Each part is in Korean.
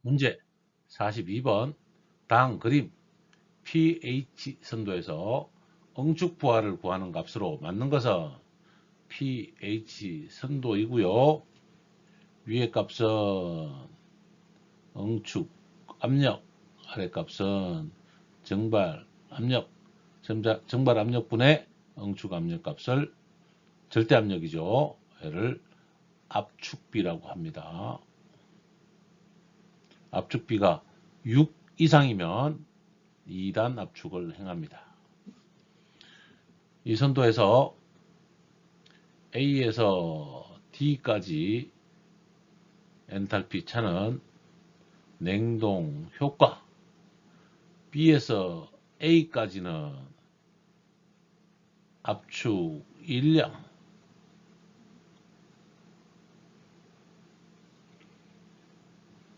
문제 42번 다음 그림 pH 선도에서 응축 부하를 구하는 값으로 맞는 것은 pH 선도이고요. 위의 값은 응축 압력, 아래 값은 정발 압력, 정발 압력분의 응축 압력 값을 절대 압력이죠. 얘를 압축비라고 합니다. 압축비가 6 이상이면 2단 압축을 행합니다. 이 선도에서 A에서 D까지 엔탈피 차는 냉동 효과, B에서 A까지는 압축 인량,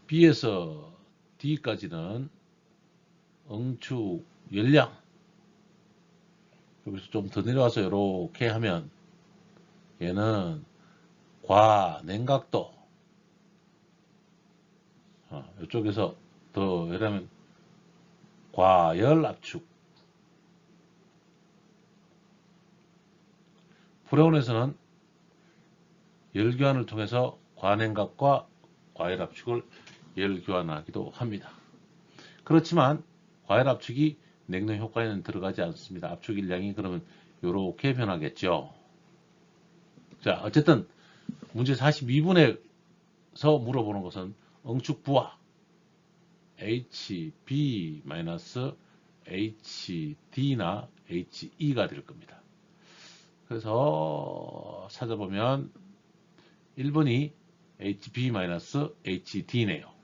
B에서 D까지는 응축 열량. 여기서 좀 더 내려와서 이렇게 하면 얘는 과냉각도, 이쪽에서 더 이러면 과열압축. 프레온에서는 열교환을 통해서 과냉각과 과열압축을 열교환하기도 합니다. 그렇지만 과열압축이 냉동 효과에는 들어가지 않습니다. 압축 일량이 그러면 이렇게 변하겠죠. 자, 어쨌든 문제 42분에서 물어보는 것은 응축 부하 HB-HD나 HE가 될 겁니다. 그래서 찾아보면 1번이 HB-HD네요.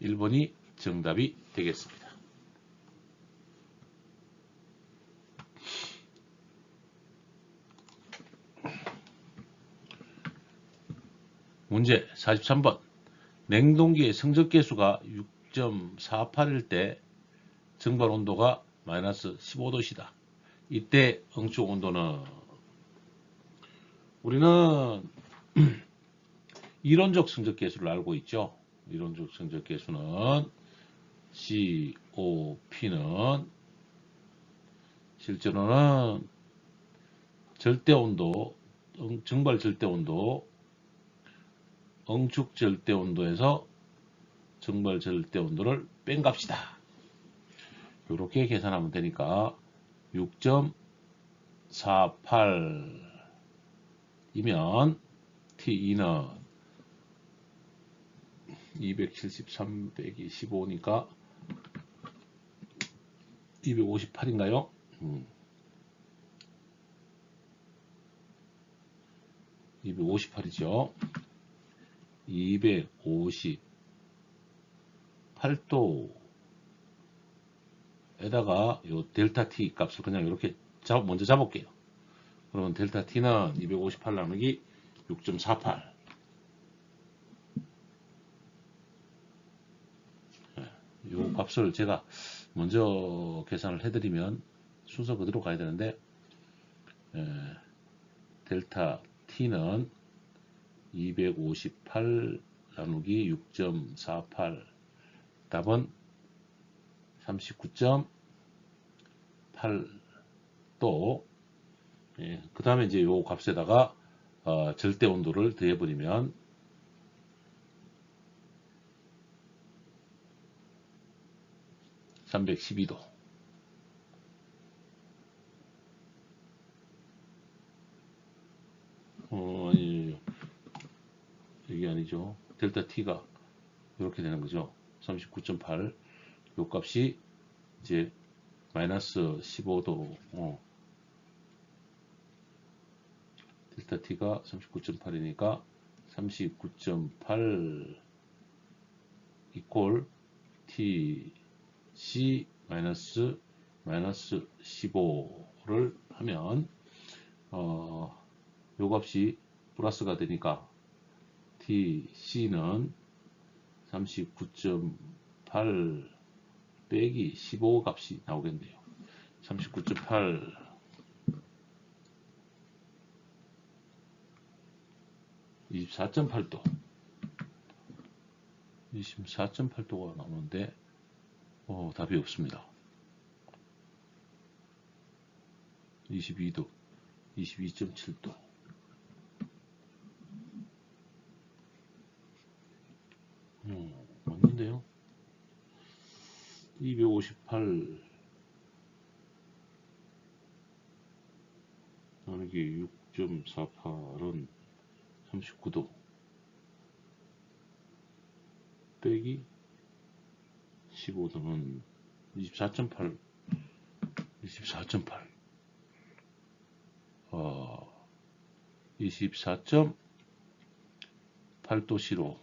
1번이 정답이 되겠습니다. 문제 43번 냉동기의 성적계수가 6.48일 때 정발 온도가 마이너스 15도시다. 이때 응축 온도는 우리는 이론적 성적계수를 알고 있죠. 이론적 성적계수는 COP는 실제로는 절대온도, 정발 절대온도, 응축 절대온도에서 정발 절대온도를 뺀 값이다. 이렇게 계산하면 되니까 6.48이면 T2는 273 빼기 15니까 258인가요? 258이죠. 258도에다가 요 델타 T 값을 그냥 이렇게 먼저 잡을게요. 그러면 델타 T는 258 나누기 6.48. 요 값을 제가 먼저 계산을 해드리면 순서 그대로 가야 되는데, 델타 T는 258 나누기 6.48 답은 39.8도. 그 다음에 이제 요 값에다가 절대 온도를 더해버리면 312도. 아니, 이게 아니죠. 델타 T가 이렇게 되는 거죠. 39.8. 요 값이 이제 마이너스 15도. 델타 T가 39.8이니까 39.8 이퀄 TC 마이너스 15를 하면 요 값이 플러스가 되니까 TC는 39.8 빼기 15 값이 나오겠네요. 39.8 24.8도 24.8도가 나오는데 답이 없습니다. 22도, 22.7도. 맞는데요? 258 나누기 6.48은 39도 빼기 15도는 24.8 24.8도씨로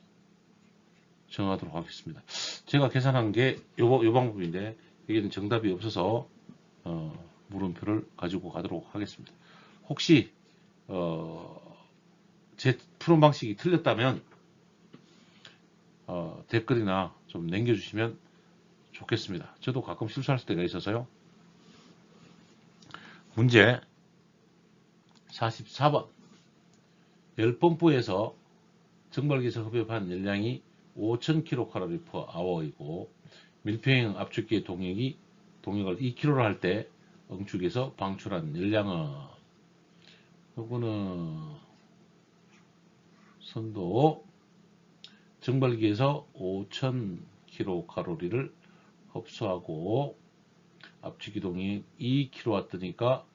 정하도록 하겠습니다. 제가 계산한 게 요 방법인데 여기는 정답이 없어서 물음표를 가지고 가도록 하겠습니다. 혹시 제 푸는 방식이 틀렸다면 댓글이나 좀 남겨주시면 좋겠습니다. 저도 가끔 실수할 때가 있어서요. 문제 44번 열펌프에서 정발기에서 흡입한 열량이 5000kcal/h이고 밀폐형 압축기의 동력을 2kg로 할 때 응축에서 방출한 열량은, 요거는 선도 정발기에서 5000kcal를 흡수하고 압축기 동력 2kW니까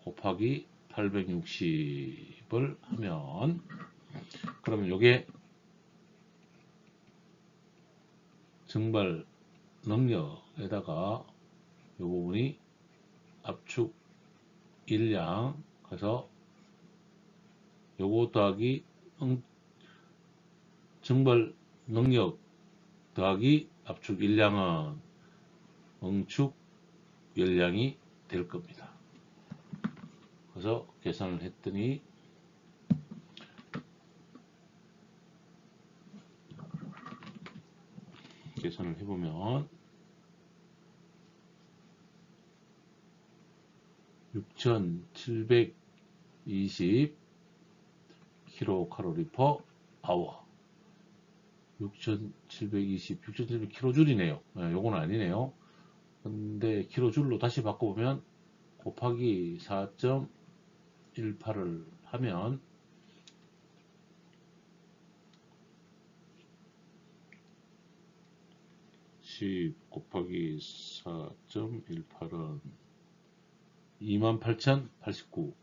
곱하기 860을 하면, 그러면 요게 정발 능력에다가 요 부분이 압축 일량, 그래서 요거 더하기 정발 능력 더하기 압축 일량은 응축 열량이 될 겁니다. 그래서 계산을 했더니 계산을 해보면 6720 kcal/h 6720 kJ이네요. 요건 아니네요. 근데 kJ로 다시 바꿔보면 곱하기 4.18을 하면 10 곱하기 4.18은 28,089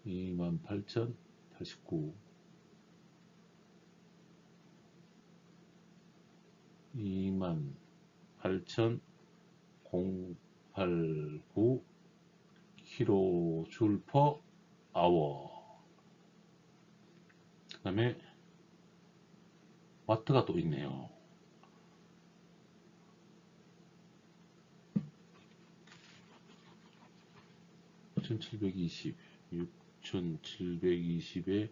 28,089 28,089 kJ/h. 그 다음에 와트가 또 있네요. 6720 6720에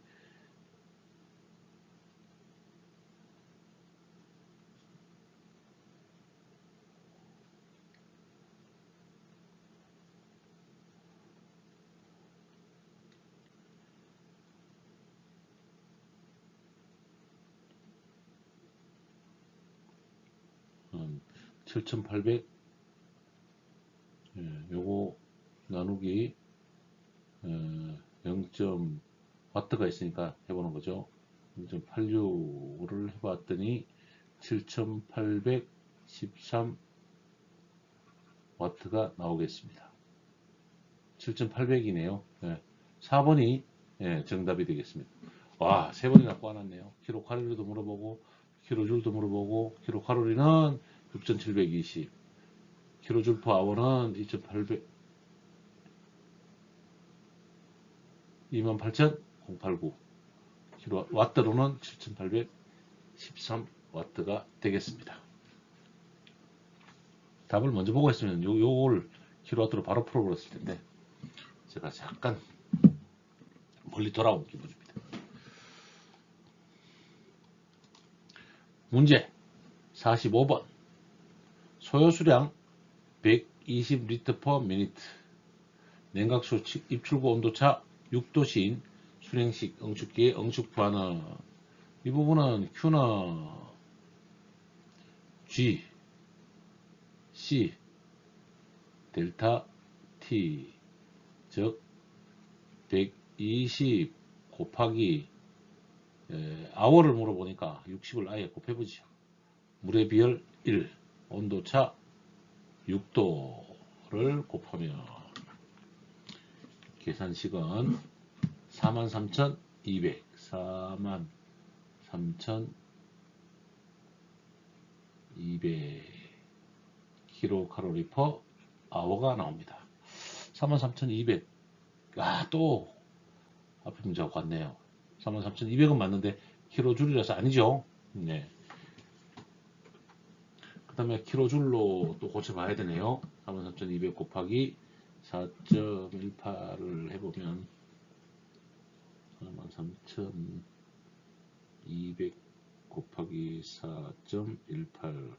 7800, 요거 나누기 0. 와트가 있으니까 해보는 거죠. 0.86을 해봤더니 7813 와트가 나오겠습니다. 7800이네요. 4번이 정답이 되겠습니다. 와, 3번이나 꼬아놨네요. 킬로칼로리도 물어보고 킬로줄도 물어보고, 킬로칼로리는 6720, 킬로줄/h는 2800 28,089, 킬로와트로는 7813 와트가 되겠습니다. 답을 먼저 보고 있으면 요걸 킬로와트로 바로 풀어버렸을 텐데 제가 잠깐 멀리 돌아온 기분입니다. 문제 45번 소요수량 120L/min, 냉각수 입출구 온도차 6도씨인 수냉식 응축기의 응축부하는, 이 부분은 Q는 G, C, 델타 T, 즉 120 곱하기 아워를 물어보니까 60을 아예 곱해보죠. 물의 비열 1, 온도차 6도를 곱하면 계산식은 43,200, 43,200 킬로칼로리 퍼 아워가 나옵니다. 43,200. 또 앞에 문제가 같네요. 33,200은 맞는데 킬로줄이라서 아니죠. 네. 그 다음에 킬로줄로 또 고쳐봐야 되네요. 33,200 곱하기 4.18을 해보면 43,200 곱하기 4.18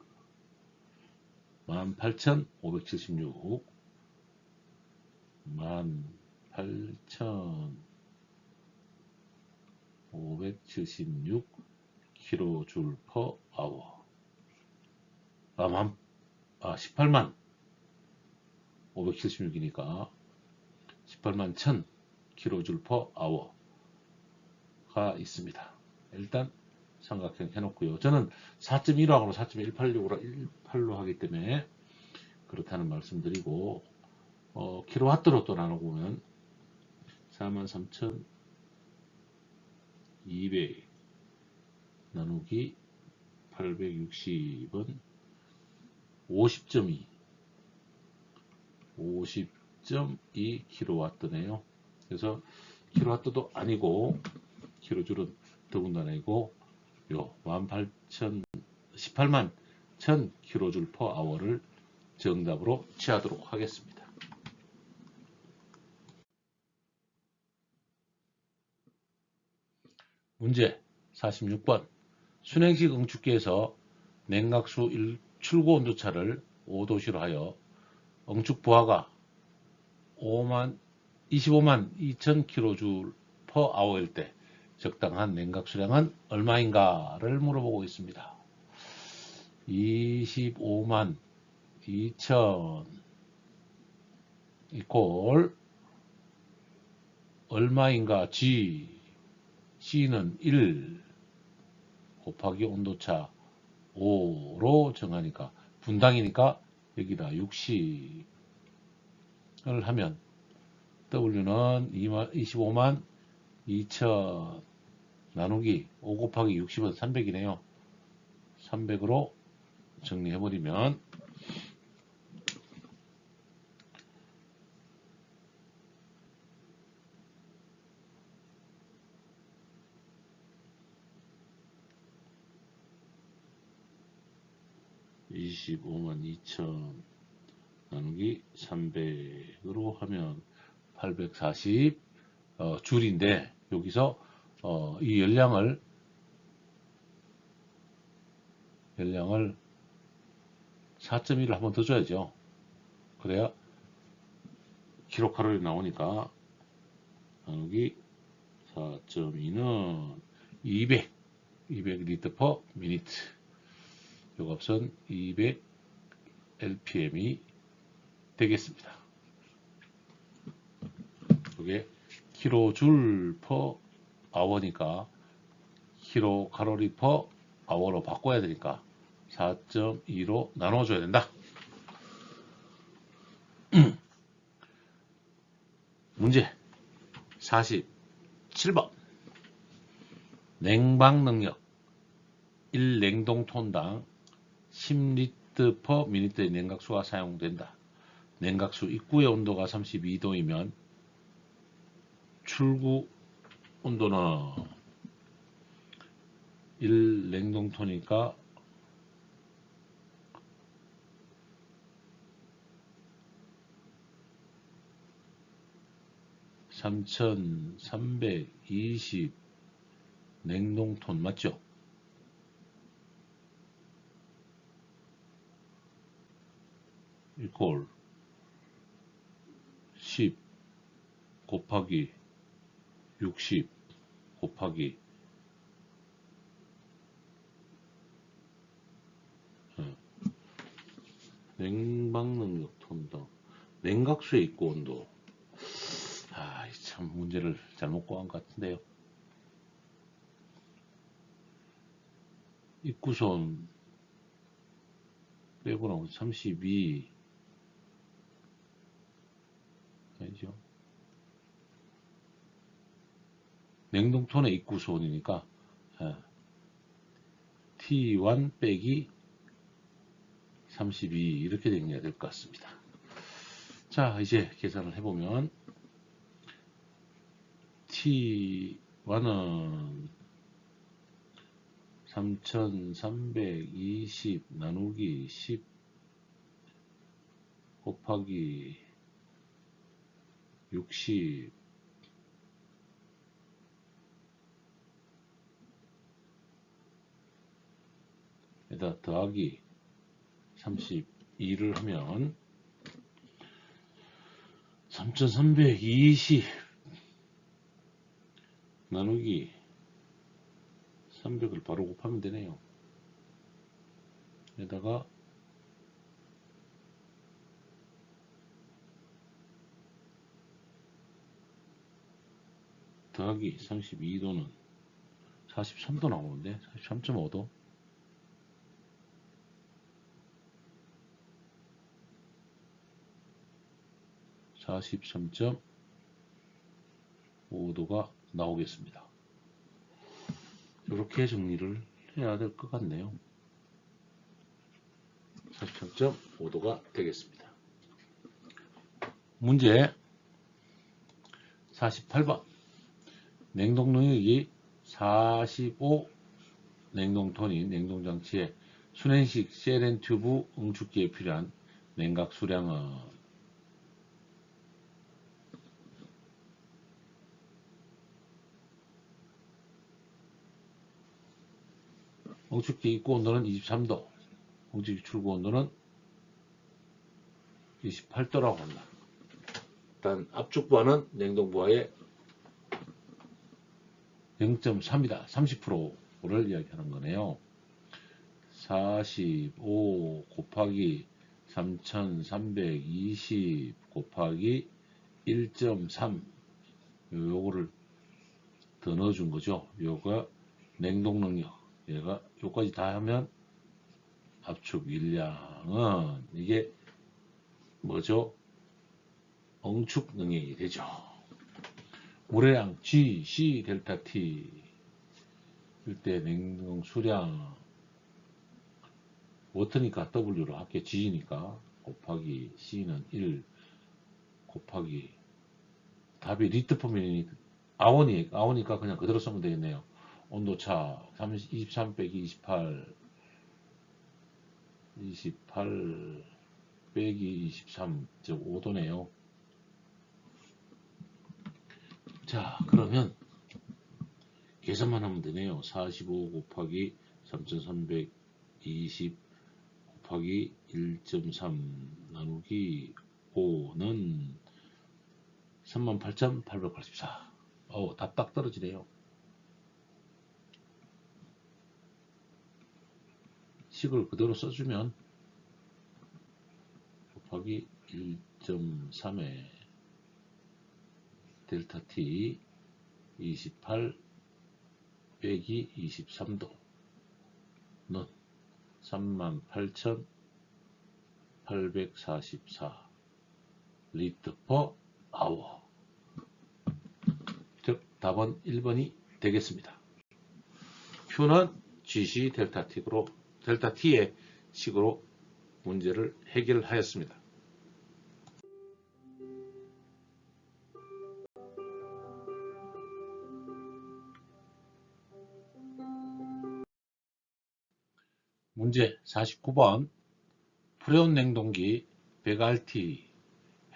18,576 18,576 킬로줄 퍼 아워. 18만 576이니까 18만 1000 킬로줄 퍼 아워가 있습니다. 일단 삼각형 해놓고요. 저는 4.15하고 4.186으로 하기 때문에 그렇다는 말씀드리고, 킬로와트로 또 나눠보면 43,200 나누기 860은 50.2 킬로와트네요. 그래서 킬로와트도 아니고 킬로줄은 더군다나이고 요 18만 1000 킬로줄 퍼 아워를 정답으로 취하도록 하겠습니다. 문제 46번. 순행식 응축기에서 냉각수 출고 온도차를 5도씨로 하여 응축 부하가 25만 2000 킬로줄 퍼 아워일 때 적당한 냉각수량은 얼마인가를 물어보고 있습니다. 25만 2000 이꼴 얼마인가 G, C는 1 곱하기 온도차 5로 정하니까 분당이니까 여기다 60을 하면 W는 25만 2000 나누기 5 곱하기 60은 300이네요. 300으로 정리해버리면 (25만 2천) 나누기 300으로 하면 840 줄인데, 여기서 이 열량을 4.1을 한번 더 줘야죠. 그래야 킬로칼로리 나오니까 나누기 4.2는 200 리터 퍼 미니트. 요 값은 200 LPM이 되겠습니다. 이게 킬로줄 퍼 아워니까 킬로칼로리 퍼 아워로 바꿔야 되니까 4.2로 나눠줘야 된다. 문제 47번. 냉방 능력 1냉동톤당 10리터 퍼 미니트의 냉각수가 사용된다. 냉각수 입구의 온도가 32도이면 출구 온도는 1냉동톤이니까 3320 냉동톤 맞죠? 이꼴 10 곱하기 60 곱하기 냉방 능력 톤도, 냉각수의 입구 온도. 참 문제를 잘못 구한 것 같은데요. 입구선 빼고 나오면 32 아니죠. 냉동톤의 입구선이니까 T1 빼기 32 이렇게 정리해야 될 것 같습니다. 자, 이제 계산을 해보면 T1은 3320 나누기 10 곱하기 60 에다 더하기 32를 하면 3320 나누기 300을 바로 곱하면 되네요. 에다가 더하기 32도는 43도 나오는데 43.5도 43.5도가 나오겠습니다. 이렇게 정리를 해야 될 것 같네요. 43.5도가 되겠습니다. 문제 48번 냉동 능력이 45 냉동톤인 냉동장치에 순행식 셀렌 튜브 응축기에 필요한 냉각 수량은 응축기 입구 온도는 23도, 응축기 출구 온도는 28도라고 한다. 일단 압축부하는 냉동부하의 0.3이다. 30%를 이야기하는 거네요. 45 곱하기 3320 곱하기 1.3 요거를 더 넣어준 거죠. 요가 냉동 능력. 얘가 요까지 다 하면 압축 일량은 이게 뭐죠? 응축 능력이 되죠. 물의량 G, C, 델타 T 일때 냉동 수량 워터니까 W로 할게 G니까 곱하기 C는 1 곱하기 답이 리트 퍼미닛 아오니까 그냥 그대로 쓰면 되겠네요. 온도차 23 빼기 28 빼기 23 즉 5도네요. 자, 그러면 계산만 하면 되네요. 45 곱하기 3320 곱하기 1.3 나누기 5는 38,884. 답 딱 떨어지네요. 식을 그대로 써주면 곱하기 1.3에 델타 T 28 빼기 23도는 38,844 리터 퍼 아워. 즉 답은 1번이 되겠습니다. Q는 GC 델타 T의 식으로 문제를 해결하였습니다. 문제 49번 프레온 냉동기 100RT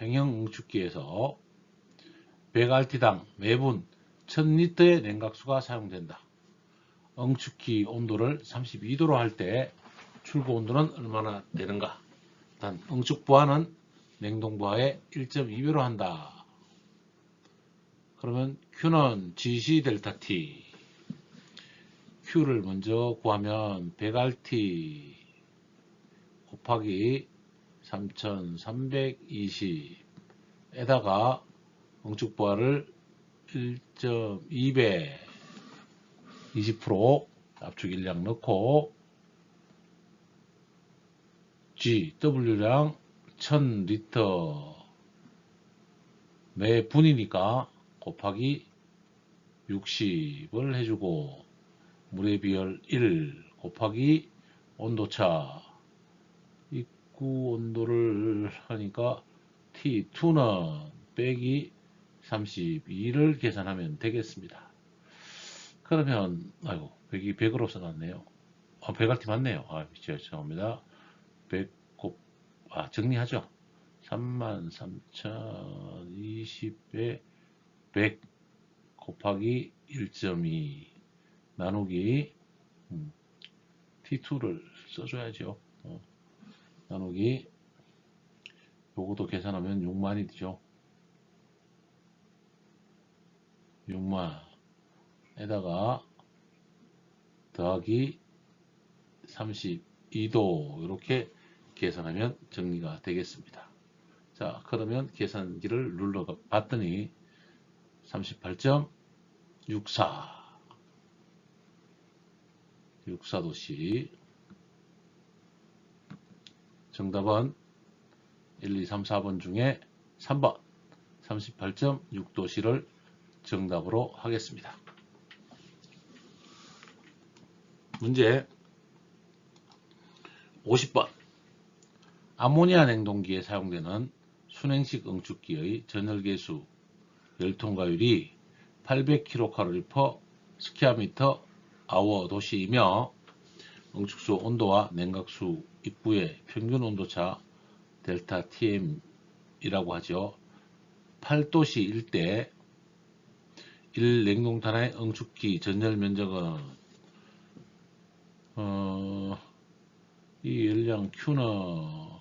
횡형 응축기에서 100RT당 매분 1000리터의 냉각수가 사용된다. 응축기 온도를 32도로 할 때 출구 온도는 얼마나 되는가? 일단 응축부하는 냉동부하의 1.2배로 한다. 그러면 Q는 GC 델타 T Q를 먼저 구하면 100RT 곱하기 3320에다가 응축부하를 1.2배 20% 압축 일량 넣고 W량 1000리터 매 분이니까 곱하기 60을 해주고 물의 비열 1 곱하기 온도차 입구 온도를 하니까 T2는 빼기 32를 계산하면 되겠습니다. 그러면 아이고 100이 100으로 써놨네요. 100RT 맞네요. 죄송합니다. 100 정리하죠. 33,020에 100 곱하기 1.2 나누기 T2를 써줘야죠. 나누기 요것도 계산하면 6만이 되죠. 6만에다가 더하기 32도 이렇게 계산하면 정리가 되겠습니다. 자, 그러면 계산기를 눌러 봤더니 38.64 64도씨 정답은 1, 2, 3, 4번 중에 3번 38.6도씨를 정답으로 하겠습니다. 문제 50번 아모니아 냉동기에 사용되는 순행식 응축기의 전열계수 열통과율이 800kcal/스퀘어미터 아워 도시이며 응축수 온도와 냉각수 입구의 평균 온도차 델타 TM이라고 하죠. 8도씨일 때 1냉동탄의 응축기 전열 면적은 이 열량 Q는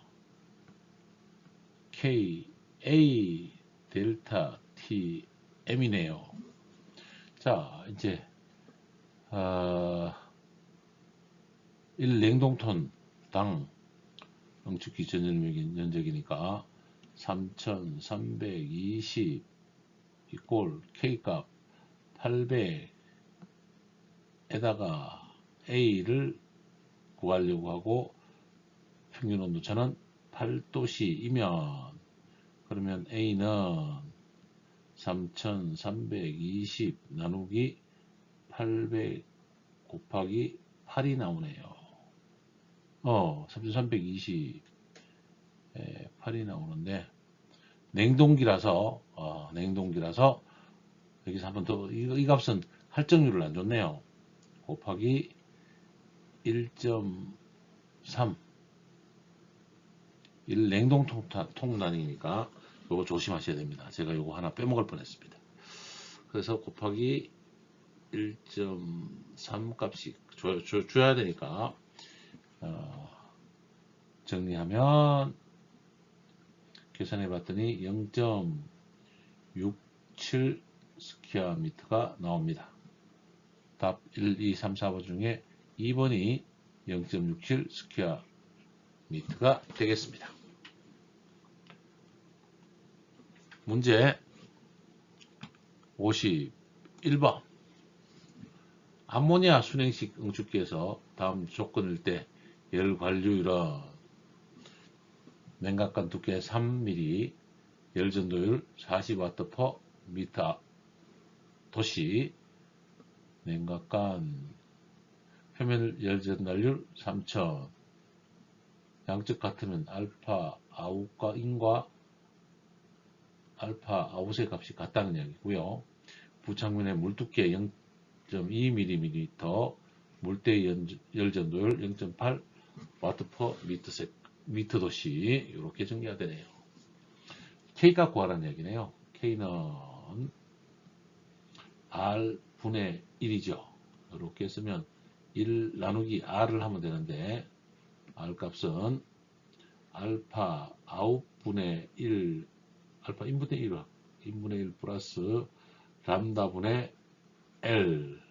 K, A, 델타, T, M이네요. 자, 이제 1냉동톤당 응축기 전열 면적이니까 3320 이꼴 K값 800에다가 A를 구하려고 하고 평균 온도차는 8도씨이면 그러면 A는 3320 나누기 800 곱하기 8이 나오네요. 3320 8이 나오는데 냉동기라서 여기서 한번 더 이 값은 할정률을 안 줬네요. 곱하기 1.3 냉동통단이니까 요거 조심하셔야 됩니다. 제가 요거 하나 빼먹을 뻔했습니다. 그래서 곱하기 1.3 값씩 줘야 되니까 정리하면 계산해 봤더니 0.67 스퀘어미터가 나옵니다. 답 1, 2, 3, 4번 중에 2번이 0.67 스퀘어미터가 되겠습니다. 문제 51번 암모니아 순행식 응축기에서 다음 조건일 때 열 관류율은 냉각관 두께 3mm, 열 전도율 40W/m 도시, 냉각관 표면 열 전달률 3000, 양적 같으면 알파 아웃과 인과 알파 아웃의 값이 같다는 이야기고요. 부착면의 물두께 0.2mm, 물대 열 전도율 0.8 W/m 도시 이렇게 정리가 되네요. K값 구하라는 얘기네요. K는 R분의 1이죠. 이렇게 쓰면 1 나누기 R을 하면 되는데 R 값은 알파 아웃분의 1 알파 인분의 1 플러스 람다분의 L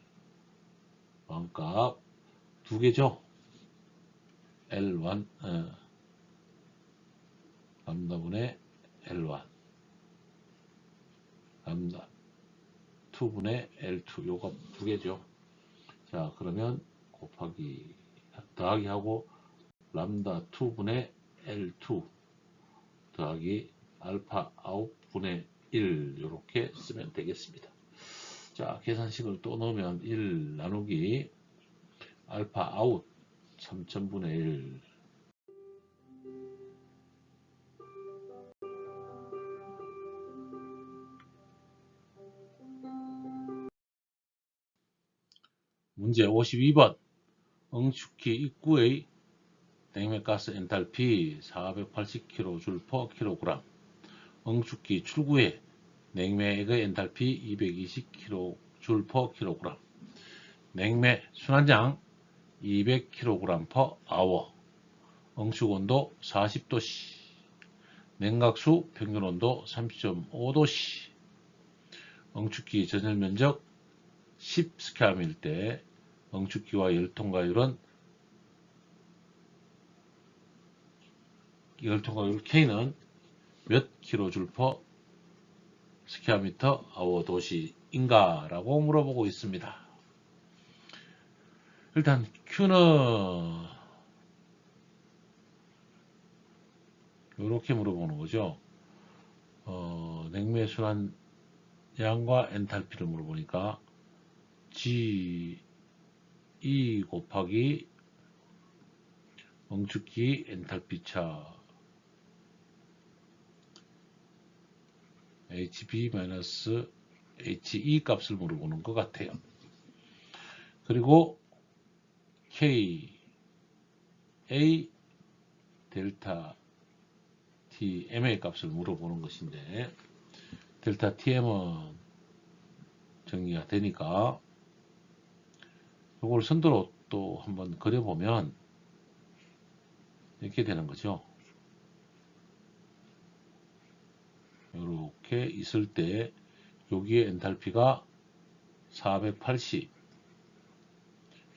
왕값 두 개죠. L1 람다분의 L1 람다 2분의 L2 요거 두 개죠. 자, 그러면 곱하기 더하기 하고 람다 2분의 L2 더하기 알파 아웃분의 1 이렇게 쓰면 되겠습니다. 자, 계산식을 또 넣으면 1 나누기 알파 아웃 3000분의 1 문제 52번 응축기 입구의 냉매가스 엔탈피 480kJ/kg 응축기 출구의 냉매액의 엔탈피 220kJ/kg 냉매 순환장 200kg/h 응축온도 40도씨 냉각수 평균온도 30.5도씨 응축기 전열면적 10스퀘어미일 때 응축기와 열통과율은 열통과율 K는 몇 kJ/square hour 도시인가 라고 물어보고 있습니다. 일단 Q는 이렇게 물어보는 거죠. 냉매 순환량과 엔탈피를 물어보니까 G E 곱하기 응축기 엔탈피 차 HB-HE 값을 물어보는 것 같아요. 그리고 K A 델타 TM의 값을 물어보는 것인데 델타 TM은 정리가 되니까 이걸 선도로 또 한번 그려보면 이렇게 되는 거죠. 이렇게 있을 때 여기에 엔탈피가 480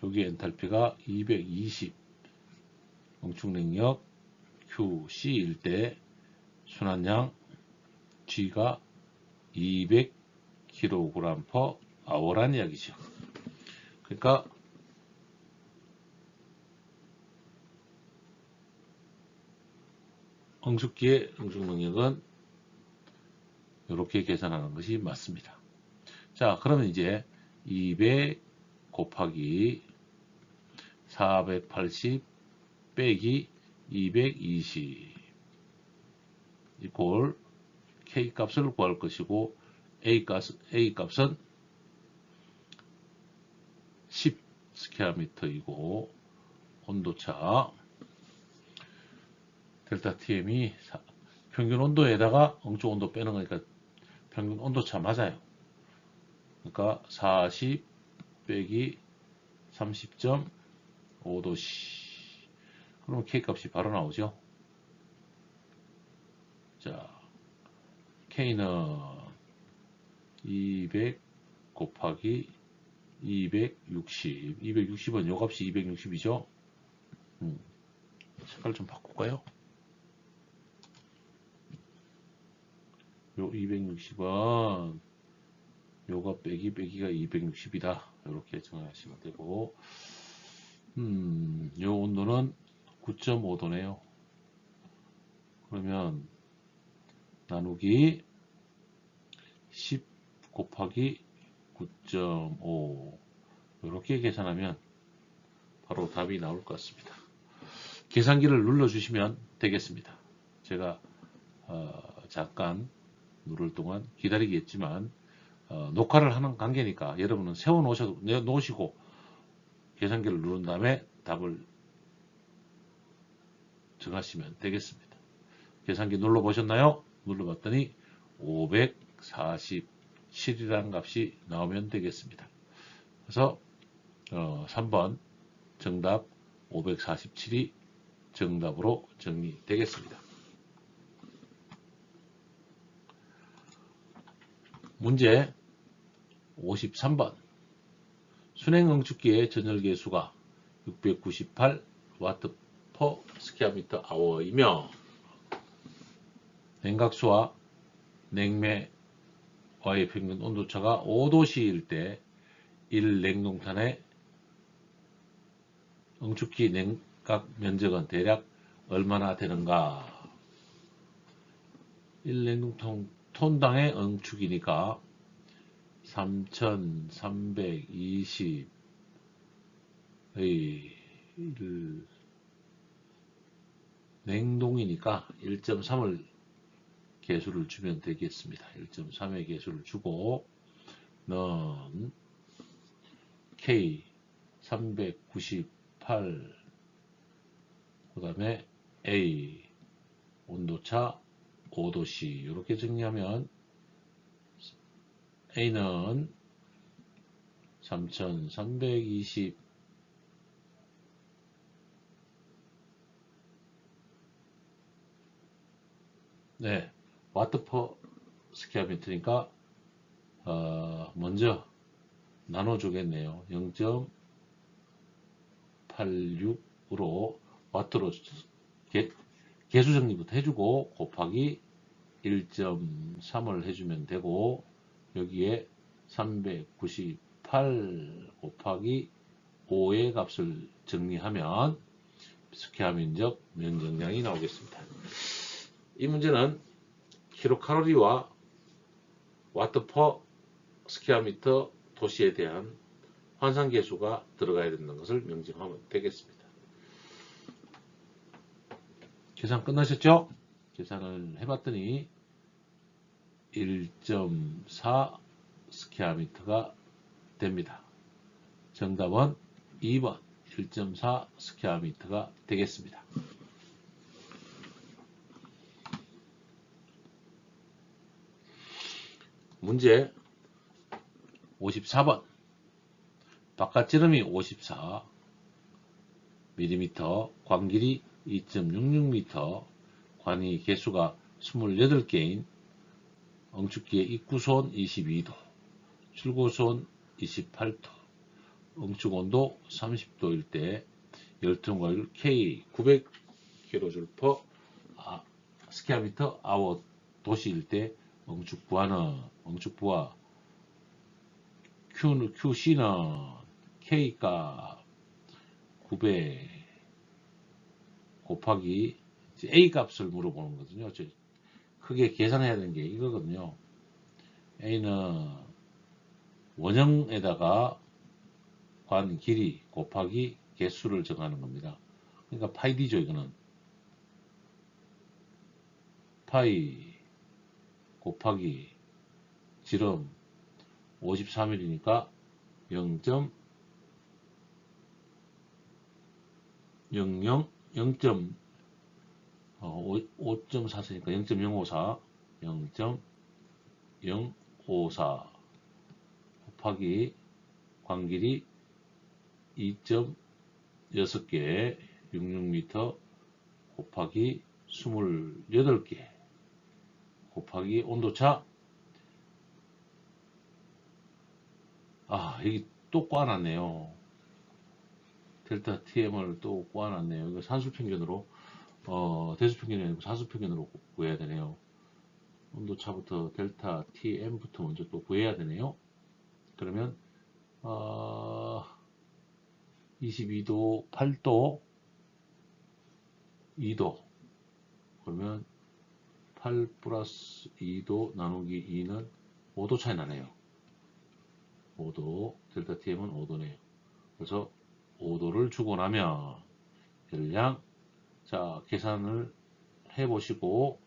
여기에 엔탈피가 220 응축능력 QC일 때 순환량 G가 200kg/h란 이야기죠. 그러니까 응축기의 응축능력은 이렇게 계산하는 것이 맞습니다. 자, 그러면 이제 200 곱하기 480 빼기 220 이꼴 K 값을 구할 것이고 A 값은 10 스퀘어미터이고 온도차 델타 TM이 평균 온도에다가 응축 온도 빼는 거니까 평균 온도차 맞아요. 그러니까 40 빼기 30.5도씨 그럼 K 값이 바로 나오죠. 자, K는 200 곱하기 260 260은 요 값이 260이죠. 색깔 좀 바꿀까요? 요 260은 요가 빼기가 260이다. 이렇게 정하시면 되고 요 온도는 9.5도네요. 그러면 나누기 10 곱하기 9.5 이렇게 계산하면 바로 답이 나올 것 같습니다. 계산기를 눌러주시면 되겠습니다. 제가 잠깐 누를 동안 기다리겠지만 녹화를 하는 관계니까 여러분은 세워놓으시고 계산기를 누른 다음에 답을 정하시면 되겠습니다. 계산기 눌러보셨나요? 눌러봤더니 547이라는 값이 나오면 되겠습니다. 그래서 3번 정답 547이 정답으로 정리되겠습니다. 문제 53번 순행응축기의 전열계수가 698 와트 퍼 스퀘어미터 아워이며 냉각수와 냉매와의 평균 온도차가 5도씨일 때 1냉동탄의 응축기 냉각 면적은 대략 얼마나 되는가? 1냉동톤당의 응축이니까 3320의 냉동이니까 1.3을 개수를 주면 되겠습니다. 1.3의 개수를 주고 는 K 398 그 다음에 A 온도차 5도C 이렇게 정리하면 A는 3320 네, 와트 퍼 스퀘어 미터니까 먼저 나눠주겠네요. 0.86으로 와트로 개수 정리부터 해주고 곱하기 1.3을 해주면 되고 여기에 398 곱하기 5의 값을 정리하면 스퀘어 면적 면적량이 나오겠습니다. 이 문제는 킬로칼로리와 와트 퍼 스퀘어 미터 도시에 대한 환상계수가 들어가야 된다는 것을 명심하면 되겠습니다. 계산 끝나셨죠? 계산을 해봤더니 1.4 스퀘어 미터가 됩니다. 정답은 2번 1.4 스퀘어 미터가 되겠습니다. 문제 54번 바깥지름이 54mm, 광길이 2.66m, 관이 개수가 28개인 응축기의 입구손 22도, 출구손 28도, 응축온도 30도일 때 열통과율 K 900kJ 스퀘어 미터 아워 도시일 때 응축부와 QC는 K값 900 곱하기 A 값을 물어보는 거거든요. 크게 계산해야 되는 게 이거거든요. A는 원형에다가 관 길이 곱하기 개수를 정하는 겁니다. 그러니까 파이 D죠. 이거는 파이 곱하기 지름 53mm니까 0.00 5.4니까 0.054 0.054 곱하기 광길이 2.6개 66m 곱하기 28개 곱하기 온도차 여기 또 꽈놨네요. 델타 TM을 또 꽈놨네요. 이거 산수평균으로 대수평균이 아니고 산수평균으로 구해야 되네요. 온도차부터 델타 TM부터 먼저 또 구해야 되네요. 그러면 22도 8도 2도 그러면 8 플러스 2도 나누기 2는 5도 차이 나네요. 5도 델타 TM은 5도네요. 그래서 5도를 주고 나면 열량 자 계산을 해보시고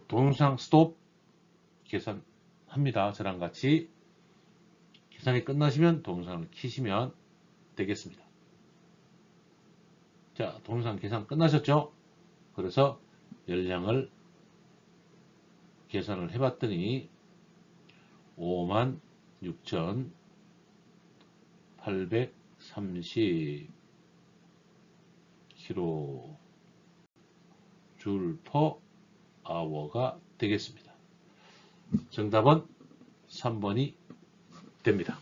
동영상 스톱 계산합니다. 저랑 같이 계산이 끝나시면 동영상을 켜시면 되겠습니다. 자 동영상 계산 끝나셨죠? 그래서 열량을 계산을 해봤더니 56,830 kJ/h가 되겠습니다. 정답은 3번이 됩니다.